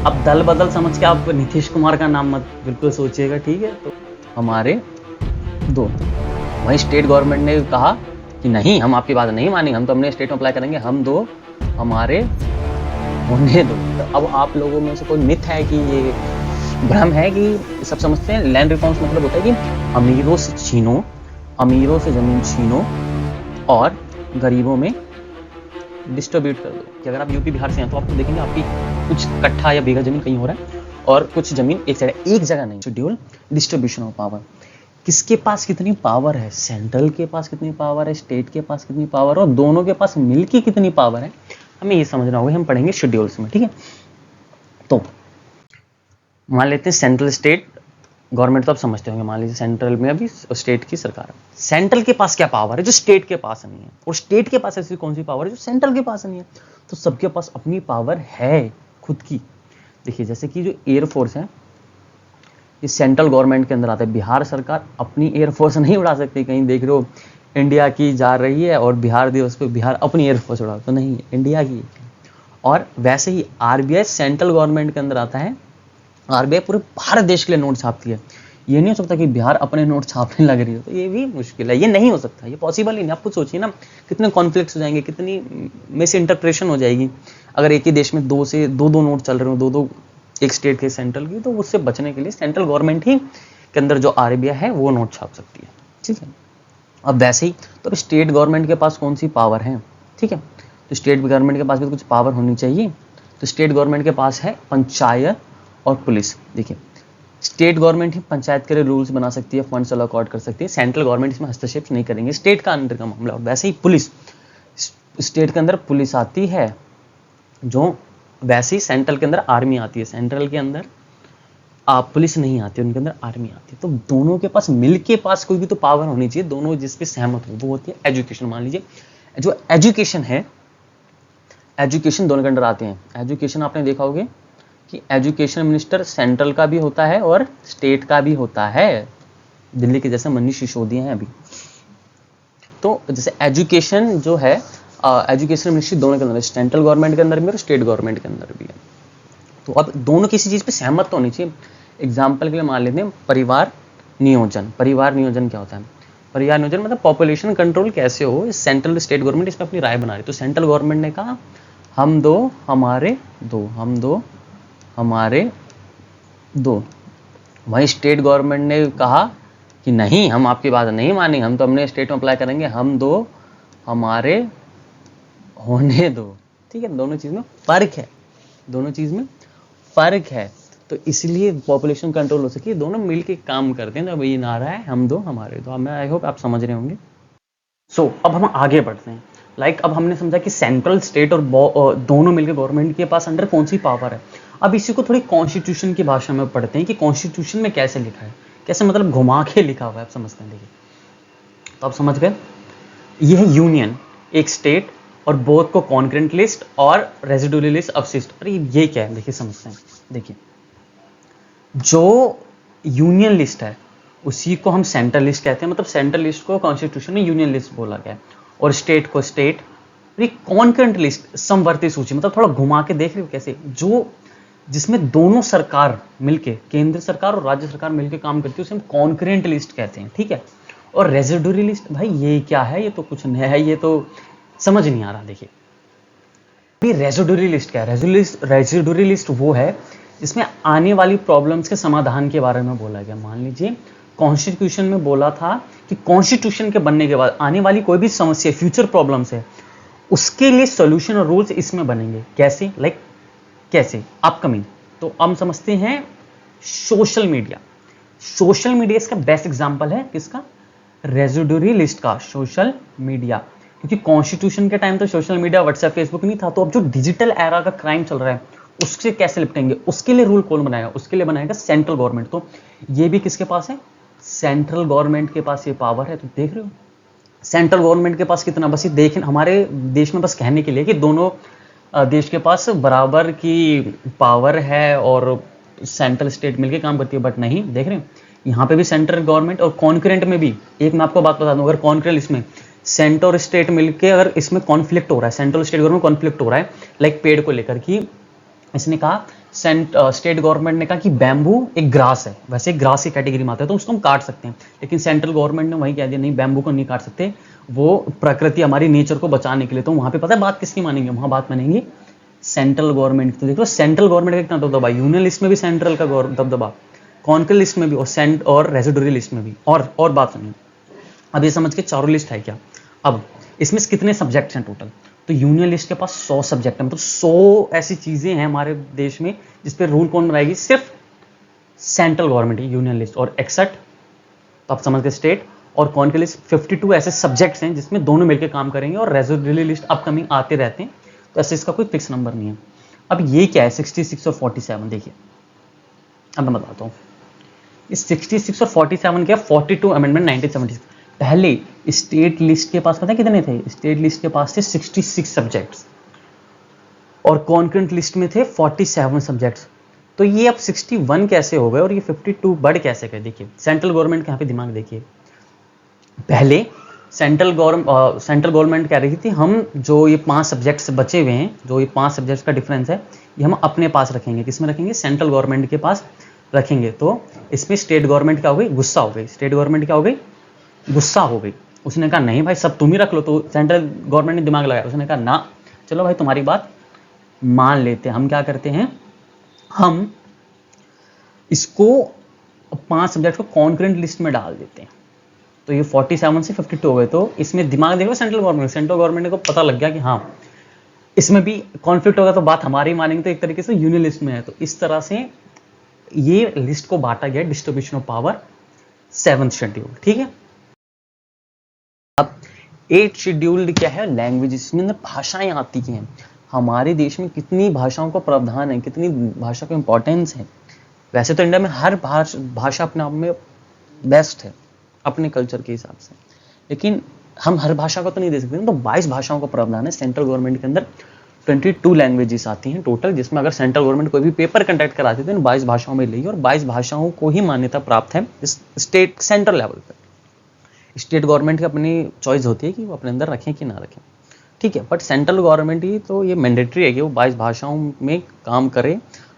अब दल बदल समझ के आप नीतीश कुमार का नाम मत बिल्कुल सोचिएगा, ठीक है। तो हमारे दो, वहीं स्टेट गवर्नमेंट ने कहा कि नहीं, हम आपकी बात नहीं मानेंगे, हम तो अपने स्टेट में अप्लाई करेंगे, हम दो हमारे होने दो। तो अब आप लोगों में से कोई मिथ है कि ये भ्रम है कि सब समझते हैं लैंड रिफॉर्म्स मतलब होता है कि अमीरों से छीनो, अमीरों से जमीन छीनो और गरीबों में डिस्ट्रीब्यूट कर दो। कि अगर आप यूपी बिहार से हैं तो आपको देखेंगे आपकी कुछ कट्ठा या बीघा जमीन कहीं हो रहा है और कुछ जमीन एक साइड, एक जगह नहीं। शेड्यूल डिस्ट्रीब्यूशन ऑफ पावर, किसके पास कितनी पावर है, सेंट्रल के पास कितनी पावर है, स्टेट के पास कितनी पावर है और दोनों के पास मिलकर कितनी पावर है, हमें ये समझना होगा। हम पढ़ेंगे शेड्यूल्स में, ठीक है। तो मान लेते हैं सेंट्रल स्टेट गवर्नमेंट, तो आप समझते होंगे, मान लीजिए सेंट्रल में अभी स्टेट की सरकार है। सेंट्रल के पास क्या पावर है जो स्टेट के पास नहीं है, और स्टेट के पास ऐसी कौन सी पावर है जो सेंट्रल के पास नहीं है। तो सबके पास अपनी पावर है खुद की। देखिए जैसे कि जो एयरफोर्स है ये सेंट्रल गवर्नमेंट के अंदर आता है। बिहार सरकार अपनी एयरफोर्स नहीं उड़ा सकती। कहीं देख रहे हो इंडिया की जा रही है और बिहार दिवस पे बिहार अपनी एयरफोर्स उड़ा, तो नहीं, इंडिया की। और वैसे ही आरबीआई सेंट्रल गवर्नमेंट के अंदर आता है। आरबीआई पूरे भारत देश के लिए नोट छापती है। ये नहीं हो सकता कि बिहार अपने नोट छापने लग रही हो, तो ये भी मुश्किल है, ये नहीं हो सकता, ये पॉसिबल ही नहीं। आप खुद सोचिए ना, कितने कॉन्फ्लिक्ट्स हो जाएंगे, कितनी मिस इंटरप्रेशन हो जाएगी अगर एक ही देश में दो से दो नोट चल रहे हो, दो एक स्टेट के सेंट्रल की। तो उससे बचने के लिए सेंट्रल गवर्नमेंट ही के अंदर जो आरबीआई है वो नोट छाप सकती है, ठीक है। अब वैसे ही तो स्टेट गवर्नमेंट के पास कौन सी पावर है, ठीक है। तो स्टेट गवर्नमेंट के पास भी तो कुछ पावर होनी चाहिए। तो स्टेट गवर्नमेंट के पास है पंचायत और पुलिस। देखिए स्टेट गवर्नमेंट ही पंचायत के लिए रूल्स बना सकती है, फंड्स अलॉट कर सकती है, सेंट्रल गवर्नमेंट इसमें हस्तक्षेप नहीं करेंगे, स्टेट का अंदर का मामला। वैसे ही पुलिस, स्टेट के अंदर पुलिस आती है, जो वैसे ही सेंट्रल के अंदर आर्मी आती है। सेंट्रल के अंदर पुलिस नहीं आती, उनके अंदर आर्मी आती है। तो दोनों के पास मिलके पास कोई भी तो पावर होनी चाहिए, दोनों जिस पे सहमत हो। वो होती है एजुकेशन। मान लीजिए जो एजुकेशन है, एजुकेशन दोनों के अंदर आते हैं। एजुकेशन आपने देखा होगा कि एजुकेशन मिनिस्टर सेंट्रल का भी होता है और स्टेट का भी होता है, दिल्ली के जैसे मनीष सिसोदिया हैं अभी। तो जैसे एजुकेशन जो है, एजुकेशन मिनिस्ट्री दोनों के अंदर, सेंट्रल गवर्नमेंट के अंदर भी और स्टेट गवर्नमेंट के अंदर भी है। तो अब दोनों किसी चीज़ पे सहमत तो होनी चाहिए। एग्जाम्पल के लिए मान लेते हैं परिवार नियोजन। परिवार नियोजन क्या होता है? परिवार नियोजन मतलब पॉपुलेशन कंट्रोल कैसे हो, सेंट्रल स्टेट गवर्नमेंट इसमें अपनी राय बना रही। तो सेंट्रल गवर्नमेंट ने कहा हम दो हमारे दो, हम दो हमारे दो। वहीं स्टेट गवर्नमेंट ने कहा कि नहीं, हम आपकी बात नहीं मानेंगे, हम तो अपने स्टेट में अप्लाई करेंगे, हम दो हमारे होने दो, ठीक है। दोनों चीज़ में फ़र्क है, दोनों चीज़ में फ़र्क है। तो इसलिए पॉपुलेशन कंट्रोल हो सके, दोनों मिलके काम करते हैं। तो ये नारा है हम दो हमारे दो। मैं आई होप आप समझ रहे होंगे। सो अब हम आगे बढ़ते हैं। अब हमने समझा कि सेंट्रल स्टेट और दोनों मिलकर गवर्नमेंट के पास अंडर कौन सी पावर है। अब इसी को थोड़ी कॉन्स्टिट्यूशन की भाषा में पढ़ते हैं कि कॉन्स्टिट्यूशन में कैसे लिखा है, कैसे मतलब घुमा के लिखा हुआ है, आप समझते हैं। देखिए तो आप समझ गए, यह है यूनियन, एक स्टेट और बोथ को कॉन्करेंट लिस्ट और रेजिडुअल लिस्ट अवशिष्ट। अरे ये क्या है, देखिए समझते हैं। देखिए जो यूनियन लिस्ट है उसी को हम सेंट्रल लिस्ट कहते हैं, मतलब सेंट्रल लिस्ट को कॉन्स्टिट्यूशन में यूनियन लिस्ट बोला गया है, और स्टेट को स्टेट। कॉन्करेंट लिस्ट समवर्ती सूची, मतलब थोड़ा घुमा के देख रहे हो कैसे, जो जिसमें दोनों सरकार मिलके, केंद्र सरकार और राज्य सरकार मिलके काम करती है, उसे हम कॉन्करेंट लिस्ट कहते हैं, ठीक है। और रेजिडुअल लिस्ट, भाई ये क्या है, ये तो कुछ नया है, ये तो समझ नहीं आ रहा। देखिए रेजिडुअल लिस्ट क्या है? रेजिडुअल लिस्ट वो है जिसमें आने वाली प्रॉब्लम्स के समाधान के बारे में बोला गया। मान लीजिए कॉन्स्टिट्यूशन में बोला था कि कॉन्स्टिट्यूशन के बनने के बाद आने वाली कोई भी समस्या, फ्यूचर प्रॉब्लम्स है, उसके लिए सॉल्यूशन और रूल्स इसमें बनेंगे। कैसे? कैसे? अपकमिंग। तो हम समझते हैं सोशल मीडिया। सोशल मीडिया इसका बेस्ट एग्जांपल है, किसका? रेजिडुअल लिस्ट का, सोशल मीडिया। क्योंकि कॉन्स्टिट्यूशन के टाइम तो सोशल मीडिया, व्हाट्सएप, फेसबुक नहीं था। तो अब जो डिजिटल एरा का क्राइम चल रहा है उससे कैसे निपटेंगे, उसके लिए रूल कौन बनाएगा? उसके लिए बनाएगा सेंट्रल गवर्नमेंट। तो ये भी किसके पास है? सेंट्रल गवर्नमेंट के पास ये पावर है। तो देख रहे हो सेंट्रल गवर्नमेंट के पास कितना, बस ये देखें हमारे देश में बस कहने के लिए कि दोनों देश के पास बराबर की पावर है और सेंट्रल स्टेट मिलकर काम करती है, बट नहीं, देख रहे हैं यहाँ पे भी सेंट्रल गवर्नमेंट और कॉन्करेंट में भी। एक मैं आपको बात बता दूं, अगर कॉन्करेंट इसमें सेंटर और स्टेट मिलके अगर इसमें कॉन्फ्लिक्ट हो रहा है, सेंट्रल स्टेट गवर्नमेंट कॉन्फ्लिक्ट हो रहा है, लाइक पेड़ को लेकर, कि इसने कहा स्टेट गवर्नमेंट ने कहा कि बैम्बू एक ग्रास है, वैसे ग्रास की कैटेगरी में आता है तो उसको हम काट सकते हैं, लेकिन सेंट्रल गवर्नमेंट ने वही कह दिया नहीं बैम्बू को नहीं काट सकते, वो प्रकृति हमारी नेचर को बचाने के लिए। तो वहां पे पता है बात किसकी मानेंगे, वहां बात मानेंगे सेंट्रल गवर्नमेंट की। तो देखो सेंट्रल गवर्नमेंट का कितना दबदबा, यूनियन लिस्ट में भी सेंट्रल का दबदबा, कॉन्कल लिस्ट में भी और रेजिडोरी लिस्ट में भी। और बात सुनिए, अब ये समझ के चारों लिस्ट है क्या। अब इसमें कितने सब्जेक्ट्स हैं टोटल, तो यूनियन लिस्ट के पास 100 सब्जेक्ट है, मतलब 100 ऐसी चीजें हैं हमारे देश में जिस पे रूल कौन बनाएगी, सिर्फ सेंट्रल गवर्नमेंट की यूनियन लिस्ट। और 61 तो आप समझ गए स्टेट, और कॉन्कल लिस्ट 52 ऐसे सब्जेक्ट्स हैं जिसमें दोनों मिलकर काम करेंगे, और रेजिडोरी लिस्ट अपकमिंग आते रहते हैं, तो ऐसे इसका कोई फिक्स नंबर नहीं है। अब ये क्या है 66 और 47, देखिए अब मैं बताता हूँ। इस 66 और 47 क्या, 42 अमेंडमेंट 1976। पहले स्टेट लिस्ट के पास पता है कितने थे, स्टेट लिस्ट के पास थे 66 सब्जेक्ट्स, और कॉन्करेंट लिस्ट में थे 47 सब्जेक्ट्स। तो ये अब 61 कैसे हो गए और ये 52 बढ़ कैसे गए। देखिए सेंट्रल गवर्नमेंट के यहाँ पे दिमाग देखिए, पहले सेंट्रल गवर्नमेंट कह रही थी हम जो ये 5 सब्जेक्ट्स बचे हुए हैं, जो ये 5 सब्जेक्ट्स का डिफरेंस है, ये हम अपने पास रखेंगे। किसमें रखेंगे, सेंट्रल गवर्नमेंट के पास रखेंगे। तो इसमें स्टेट गवर्नमेंट क्या हो गई, गुस्सा हो गई। स्टेट गवर्नमेंट क्या हो गई, गुस्सा हो गई। उसने कहा नहीं भाई सब तुम ही रख लो। तो सेंट्रल गवर्नमेंट ने दिमाग लगाया, उसने कहा ना चलो भाई तुम्हारी बात मान लेते हैं। हम क्या करते हैं, हम इसको 5 सब्जेक्ट को कॉन्करेंट लिस्ट में डाल देते हैं। तो ये 47 से 52 हो गए। तो इसमें दिमाग देखो सेंट्रल गवर्नमेंट को पता लग गया कि हाँ इसमें भी कॉन्फ्लिक्ट होगा तो बात हमारी मानेंगे, तो एक तरीके से यूनियन लिस्ट में है। तो इस तरह से ये लिस्ट को बांटा गया, distribution of power 7th schedule. ठीक है, अब 8th शेड्यूल्ड क्या है, लैंग्वेज। इसमें भाषाएं आती हैं। हमारे देश में कितनी भाषाओं का प्रावधान है, कितनी भाषा का इंपॉर्टेंस है। वैसे तो इंडिया में हर भाषा अपने आप में बेस्ट है अपने कल्चर के हिसाब से, लेकिन हम हर भाषा को तो नहीं दे सकते। तो 22 भाषाओं का प्रावधान है सेंट्रल गवर्नमेंट के अंदर। 22 लैंग्वेजेस आती हैं टोटल, जिसमें अगर सेंट्रल गवर्नमेंट कोई भी पेपर कंडक्ट कराती है तो 22 भाषाओं में लेगी, और 22 भाषाओं को ही मान्यता प्राप्त है इस स्टेट सेंट्रल लेवल पर। स्टेट गवर्नमेंट की अपनी चॉइस होती है कि वो अपने अंदर रखें कि ना रखें, ठीक है। बट सेंट्रल गवर्नमेंट ही तो ये मैंडेटरी है कि वो 22 भाषाओं में काम करे।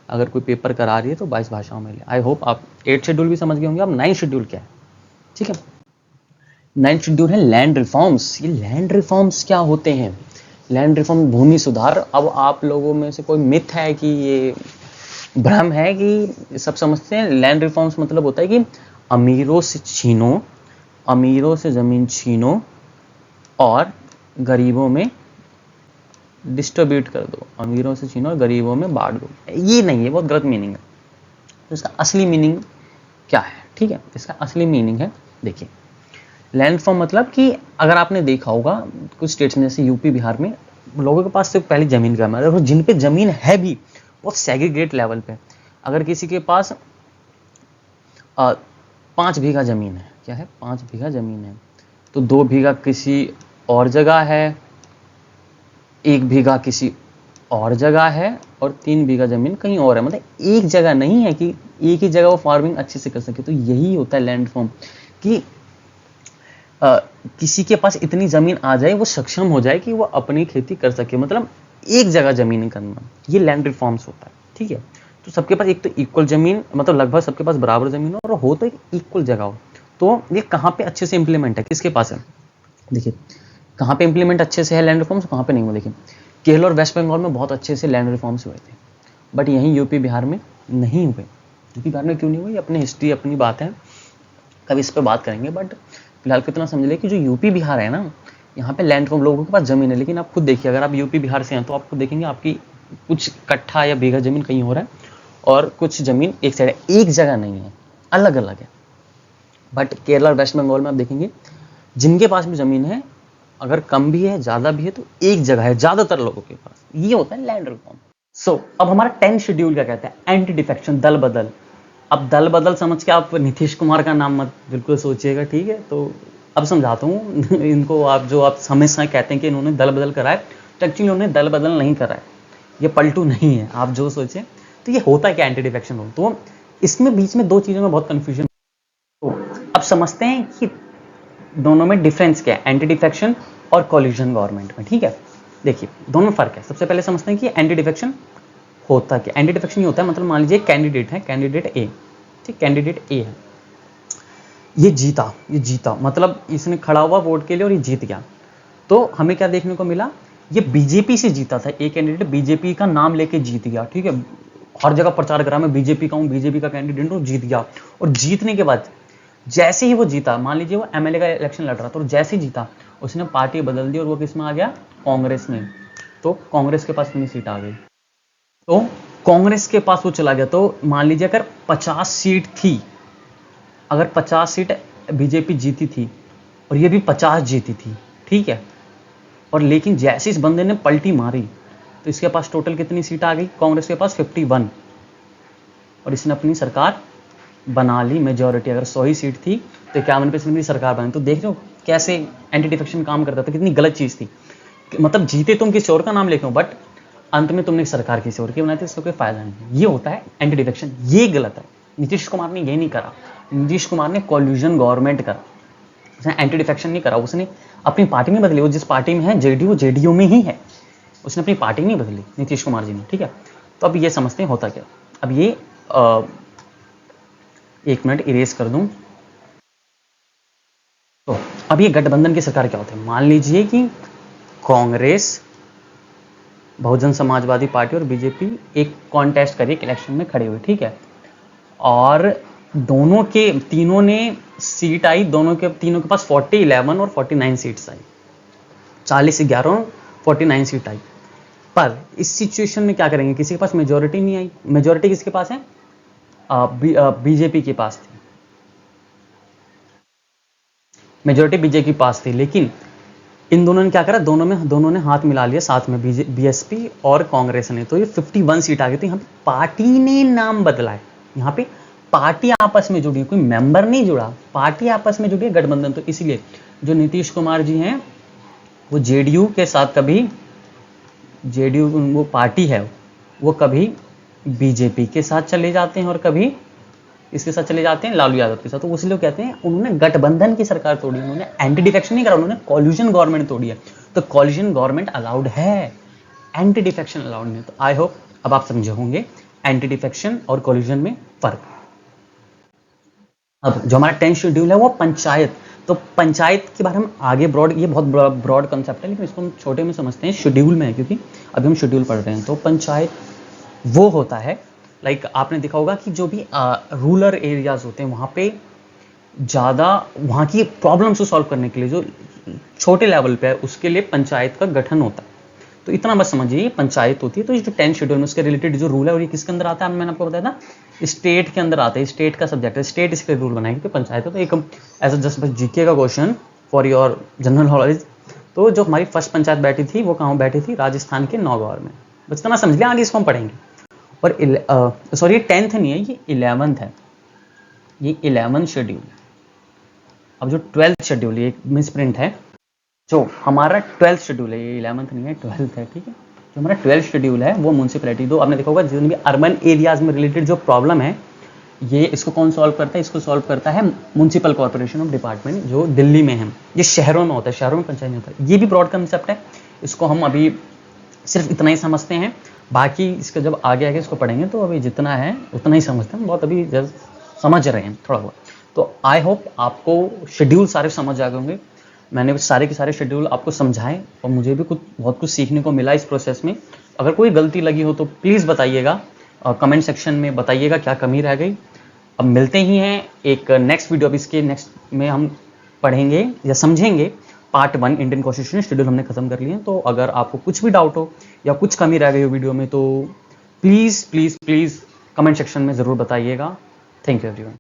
अगर कोई पेपर करा रही है तो 22 भाषाओं में ले। आई होप आप 8th शेड्यूल भी समझ गए होंगे। अब 9th शेड्यूल क्या है, ठीक है। 9th शेड्यूल है लैंड रिफॉर्म्स। ये लैंड रिफॉर्म्स क्या होते हैं, लैंड रिफॉर्म भूमि सुधार। अब आप लोगों में से कोई मिथ है कि ये भ्रम है कि सब समझते हैं लैंड रिफॉर्म्स मतलब होता है कि अमीरों से छीनो, अमीरों से जमीन छीनो और गरीबों में डिस्ट्रीब्यूट कर दो, अमीरों से छीनो और गरीबों में बांट दो। ये नहीं है, बहुत गलत मीनिंग है। तो इसका असली मीनिंग क्या है, ठीक है। इसका असली मीनिंग है, देखिए लैंड फॉर्म मतलब कि अगर आपने देखा होगा कुछ स्टेट्स में जैसे यूपी बिहार में लोगों के पास सिर्फ पहले जमीन का है, और जिन पे जमीन है भी बहुत सेग्रीगेट लेवल पे। अगर किसी के पास 5 बीघा जमीन है, क्या है 5 बीघा जमीन है, तो 2 बीघा किसी और जगह है, 1 बीघा किसी और जगह है, और 3 बीघा जमीन कहीं और है। मतलब एक जगह नहीं है कि एक ही जगह वो फार्मिंग अच्छे से कर सके। तो यही होता है लैंड फॉर्म कि किसी के पास इतनी जमीन आ जाए, वो सक्षम हो जाए कि वो अपनी खेती कर सके, मतलब एक जगह जमीन करना, ये लैंड रिफॉर्म्स होता है, ठीक है। तो सबके पास एक तो इक्वल जमीन, मतलब लगभग सबके पास बराबर जमीन हो, और हो तो एक इक्वल जगह हो। तो ये कहाँ पे अच्छे से इंप्लीमेंट है, किसके पास है, देखिए कहाँ पे इंप्लीमेंट अच्छे से है लैंड रिफॉर्म्स, कहाँ पे नहीं हुआ। देखिए केरल और वेस्ट बंगाल में बहुत अच्छे से लैंड रिफॉर्म्स हुए थे, बट यहीं यूपी बिहार में नहीं हुए। यूपी बिहार में क्यों नहीं हुए, अपनी हिस्ट्री अपनी बात है, कभी इस पर बात करेंगे। बट फिलहाल कितना समझ ले कि जो यूपी बिहार है ना, यहाँ पे लैंड रिफॉर्म, लोगों के पास जमीन है, लेकिन आप खुद देखिए अगर आप यूपी बिहार से हैं तो आपको देखेंगे आपकी कुछ कट्ठा या बीघा जमीन कहीं हो रहा है, और कुछ जमीन एक साइड है, एक जगह नहीं है, अलग अलग है। बट केरला और वेस्ट बंगाल में आप देखेंगे जिनके पास भी जमीन है, अगर कम भी है ज़्यादा भी है, तो एक जगह है ज़्यादातर लोगों के पास। ये होता है लैंड रिफॉर्म। सो अब हमारा 10th शेड्यूल क्या कहता है, एंटी डिफेक्शन, दल बदल। अब दल बदल समझ के आप नीतीश कुमार का नाम मत बिल्कुल सोचिएगा, ठीक है। तो अब समझाता हूँ इनको। आप हमेशा कहते हैं कि इन्होंने दल बदल करा है, तो एक्चुअली उन्होंने दल बदल नहीं करा है, ये पलटू नहीं है आप जो सोचें। तो ये होता है क्या, एंटी डिफेक्शन हो। तो इसमें बीच में 2 चीज़ों में बहुत कन्फ्यूजन। तो अब समझते हैं कि दोनों में डिफरेंस क्या है, एंटी डिफेक्शन और कोलिजन गवर्नमेंट में, ठीक है। देखिए दोनों फर्क है। सबसे पहले समझते हैं कि एंटी डिफेक्शन होता क्या, एंटी डिफेक्शन ये होता है, मतलब मान लीजिए कैंडिडेट है, कैंडिडेट ए, ठीक, कैंडिडेट ए है, ये जीता मतलब इसने खड़ा हुआ वोट के लिए और ये जीत गया। तो हमें क्या देखने को मिला, ये बीजेपी से जीता था, एक कैंडिडेट बीजेपी का नाम लेके जीत गया, ठीक है, हर जगह प्रचार करा मैं बीजेपी का हूँ, बीजेपी का कैंडिडेट हूँ, जीत गया। और जीतने के बाद जैसे ही वो जीता, मान लीजिए वो एमएलए का इलेक्शन लड़ रहा था, और जैसे ही जीता उसने पार्टी बदल दी और वो किस में आ गया, कांग्रेस में। तो कांग्रेस के पास कितनी सीट आ गई, तो कांग्रेस के पास वो चला गया। तो मान लीजिए अगर 50 सीट थी, अगर 50 सीट बीजेपी जीती थी और ये भी 50 जीती थी, ठीक है, और लेकिन जैसे इस बंदे ने पलटी मारी तो इसके पास टोटल कितनी सीट आ गई, कांग्रेस के पास 51, और इसने अपनी सरकार बना ली मेजॉरिटी। अगर 100 ही सीट थी तो 51 पे इसने सरकार बनाई। तो देख रहे हो कैसे एंटी डिफेक्शन काम करता था, कितनी गलत चीज थी, मतलब जीते तुम किसी और का नाम लेके हो बट अंत में तुमने सरकार किसी और की बनाई थी, इसका कोई फायदा नहीं। ये होता है एंटी डिफेक्शन, ये गलत है। नीतीश कुमार ने ये नहीं करा, नीतीश कुमार ने कॉल्यूजन गवर्नमेंट करा, उसने एंटी डिफेक्शन नहीं करा, उसने अपनी पार्टी नहीं बदली, वो जिस पार्टी में है जेडीयू, जेडीयू में ही है, उसने अपनी पार्टी नहीं बदली नीतीश कुमार जी ने, ठीक है। तो अब ये समझते हैं होता क्या। अब ये 1 मिनट इरेज कर दूं। तो अब ये गठबंधन की सरकार क्या होती है, मान लीजिए कि कांग्रेस, बहुजन समाजवादी पार्टी और बीजेपी एक कॉन्टेस्ट करिए, इलेक्शन में खड़े हुए, ठीक है, और दोनों के तीनों ने सीट आई, तीनों के पास 40, 11 और 49 सीट्स आई, 40, 11 और 49 सीट आई। पर इस सिचुएशन में क्या करेंगे, किसी के पास मेजॉरिटी नहीं आई, मेजॉरिटी किसके पास है, बीजेपी के पास थी, मेजॉरिटी बीजेपी के पास थी, लेकिन इन दोनों ने क्या करा, दोनों ने हाथ मिला लिया साथ में, बीएसपी और कांग्रेस ने, तो ये 51 सीट आ गई। तो यहाँ पे पार्टी ने नाम बदला है, यहाँ पे पार्टी आपस में जुड़ी, कोई मेंबर नहीं जुड़ा, पार्टी आपस में जुड़ी है, गठबंधन। तो इसलिए जो नीतीश कुमार जी हैं वो जेडीयू के साथ, कभी जेडीयू वो पार्टी है वो कभी बीजेपी के साथ चले जाते हैं और कभी इसके साथ चले जाते हैं, लालू यादव के साथ। तो इसलिए कहते हैं उन्होंने गठबंधन की सरकार तोड़ी, उन्होंने एंटी डिफेक्शन नहीं करा, उन्होंने कॉल्यूजन गवर्नमेंट तोड़ी है। तो कॉल्यूजन गवर्नमेंट अलाउड है, एंटी डिफेक्शन अलाउड नहीं। तो आई होप अब आप समझे होंगे एंटी डिफेक्शन और कॉल्यूजन में फर्क। अब जो हमारा 10th शेड्यूल है वो पंचायत, तो पंचायत के बारे में आगे ब्रॉड, ये बहुत ब्रॉड कंसेप्ट है, लेकिन इसको हम छोटे में समझते हैं, शेड्यूल में है, क्योंकि अभी हम शेड्यूल पढ़ रहे हैं। तो पंचायत वो होता है, लाइक आपने देखा होगा कि जो भी रूरल एरियाज होते हैं वहाँ पे ज़्यादा, वहाँ की प्रॉब्लम्स को सॉल्व करने के लिए जो छोटे लेवल पे है उसके लिए पंचायत का गठन होता है। तो इतना बस समझिए पंचायत होती है। तो ये जो 10th शेड्यूल में उसके रिलेटेड जो रूल है, और ये किसके अंदर आता है, मैंने आपको बताया था, स्टेट के अंदर आता है, स्टेट का सब्जेक्ट है, स्टेट इसके रूल बनाएगी। तो पंचायत है, तो एक ऐसा जस्ट बस जीके का question for your general knowledge. तो जो हमारी फर्स्ट पंचायत बैठी थी वो कहाँ बैठी थी, राजस्थान के नौगौर में। बस इतना समझ लिया, आगे इसको हम पढ़ेंगे। और सॉरी ये 10th नहीं है, ये 11th है, ये 11th शेड्यूल। अब जो 12th शेड्यूल, ये मिस प्रिंट है, जो हमारा 12th शेड्यूल है, ये 11th नहीं है, 12th है, ठीक है। जो हमारा 12th शेड्यूल है वो म्यूनसिपैलिटी, दो आपने देखा होगा जितने भी अर्बन एरियाज में रिलेटेड जो प्रॉब्लम है, ये इसको कौन सॉल्व करता है, इसको सॉल्व करता है म्यूनसिपल कॉर्पोरेशन ऑफ डिपार्टमेंट, जो दिल्ली में है। ये शहरों में होता है, शहरों में पंचायत में होता है। ये भी ब्रॉड कंसेप्ट है, इसको हम अभी सिर्फ इतना ही समझते हैं, बाकी इसका जब आगे आगे इसको पढ़ेंगे तो अभी जितना है उतना ही समझते हैं, बहुत अभी जस्ट समझ रहे हैं थोड़ा बहुत। तो आई होप आपको शेड्यूल सारे समझ आ गए होंगे, मैंने सारे के सारे शेड्यूल आपको समझाएं और मुझे भी बहुत कुछ सीखने को मिला इस प्रोसेस में। अगर कोई गलती लगी हो तो प्लीज़ बताइएगा, कमेंट सेक्शन में बताइएगा क्या कमी रह गई। अब मिलते ही हैं एक नेक्स्ट वीडियो, अब इसके नेक्स्ट में हम पढ़ेंगे या समझेंगे पार्ट 1 इंडियन कॉन्स्टिट्यूशन। शेड्यूल हमने खत्म कर लिए। तो अगर आपको कुछ भी डाउट हो या कुछ कमी रह गई हो वीडियो में तो please please please comment section में ज़रूर बताइएगा। Thank you everyone.